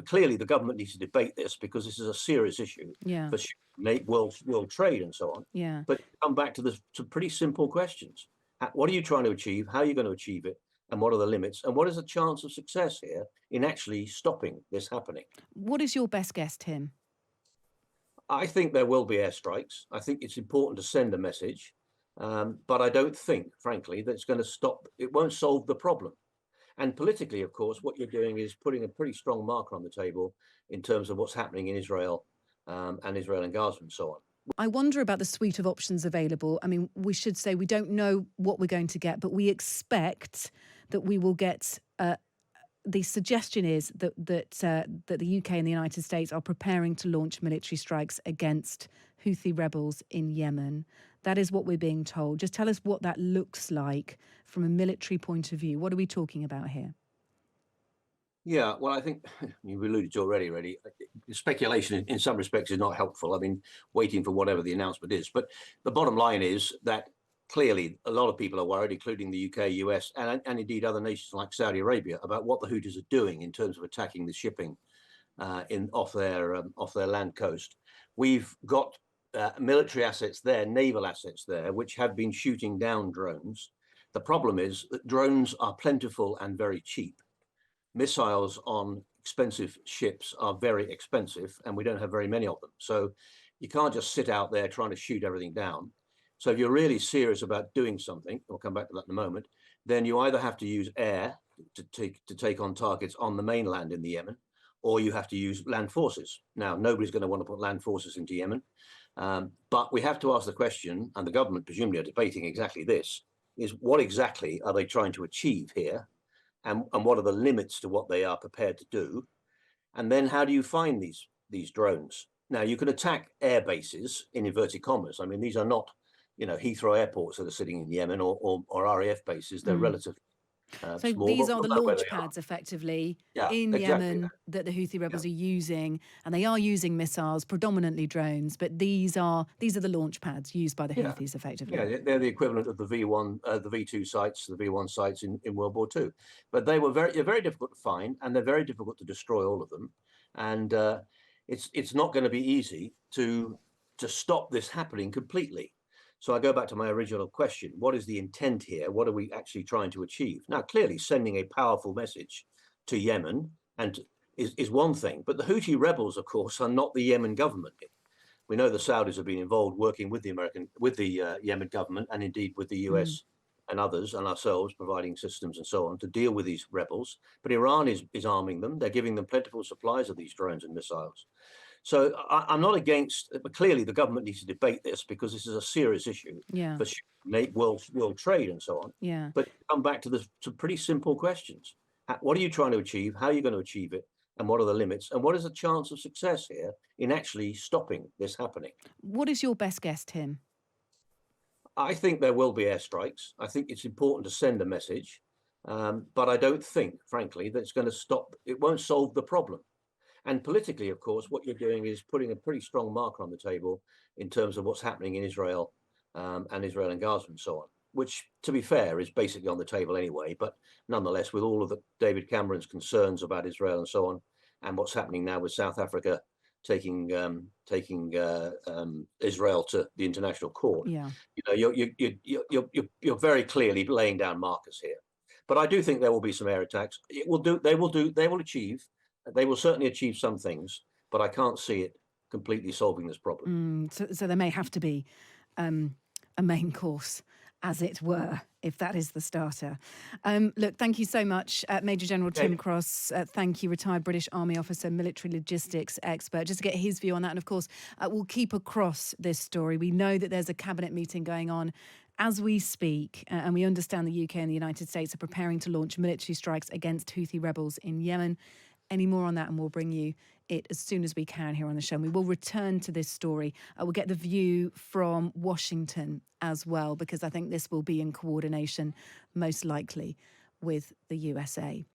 clearly, the government needs to debate this because this is a serious issue Yeah. for world trade and so on. Yeah. But come back to pretty simple questions. What are you trying to achieve? How are you going to achieve it? And what are the limits? And what is the chance of success here in actually stopping this happening? What is your best guess, Tim? I think there will be airstrikes. I think it's important to send a message. But I don't think, frankly, that it's going to stop. It won't solve the problem. And politically, of course, what you're doing is putting a pretty strong marker on the table in terms of what's happening in Israel and Israel and Gaza and so on. I wonder about the suite of options available. I mean, we should say we don't know what we're going to get, but we expect that we will get. The suggestion is that the UK and the United States are preparing to launch military strikes against Houthi rebels in Yemen. That is what we're being told. Just tell us what that looks like from a military point of view. What are we talking about here? Yeah, well, I think you've alluded to already, really. Speculation in some respects is not helpful. I mean, waiting for whatever the announcement is. But the bottom line is that clearly a lot of people are worried, including the UK, US, and indeed other nations like Saudi Arabia, about what the Houthis are doing in terms of attacking the shipping off their land coast. We've got military assets there, naval assets there, which have been shooting down drones. The problem is that drones are plentiful and very cheap. Missiles on expensive ships are very expensive, and we don't have very many of them. So you can't just sit out there trying to shoot everything down. So if you're really serious about doing something, we'll come back to that in a moment, then you either have to use air to take on targets on the mainland in the Yemen, or you have to use land forces. Now, nobody's going to want to put land forces into Yemen, but we have to ask the question, and the government presumably are debating exactly this, is what exactly are they trying to achieve here? And what are the limits to what they are prepared to do? And then how do you find these drones? Now, you can attack air bases in inverted commas. I mean, these are not, Heathrow airports that are sitting in Yemen or RAF bases. They're relatively So small. these But are the we'll know where launch they are. pads effectively Yeah, in exactly. Yemen that the Houthi Yeah. rebels are using, and they are using missiles, predominantly drones, but these are the launch pads used by the Yeah. Houthis effectively. Yeah, they're the equivalent of the V1, the V2 sites, the V1 sites in World War II. But they're very difficult to find, and they're very difficult to destroy all of them. And it's not going to be easy to stop this happening completely. So I go back to my original question: what is the intent here? What are we actually trying to achieve? Now, clearly, sending a powerful message to Yemen is one thing, but the Houthi rebels, of course, are not the Yemen government. We know the Saudis have been involved working with the Yemen government, and indeed with the US and others and ourselves, providing systems and so on to deal with these rebels. But Iran is arming them. They're giving them plentiful supplies of these drones and missiles. So I'm not against, but clearly the government needs to debate this because this is a serious issue Yeah. for world trade and so on. Yeah. But come back to pretty simple questions. What are you trying to achieve? How are you going to achieve it? And what are the limits? And what is the chance of success here in actually stopping this happening? What is your best guess, Tim? I think there will be airstrikes. I think it's important to send a message. But I don't think, frankly, that it's going to stop. It won't solve the problem. And politically, of course, what you're doing is putting a pretty strong marker on the table in terms of what's happening in Israel and Israel and Gaza and so on, which, to be fair, is basically on the table anyway. But nonetheless, with all of David Cameron's concerns about Israel and so on, and what's happening now with South Africa taking Israel to the international court, Yeah. you're very clearly laying down markers here. But I do think there will be some air attacks. They will certainly achieve some things, but I can't see it completely solving this problem. So there may have to be a main course, as it were, if that is the starter. Look, thank you so much, Major General Tim Cross. Thank you, retired British Army officer, military logistics expert, just to get his view on that. And of course, we'll keep across this story. We know that there's a cabinet meeting going on as we speak, and we understand the UK and the United States are preparing to launch military strikes against Houthi rebels in Yemen. Any more on that, and we'll bring you it as soon as we can here on the show. And we will return to this story. We'll get the view from Washington as well, because I think this will be in coordination, most likely, with the USA.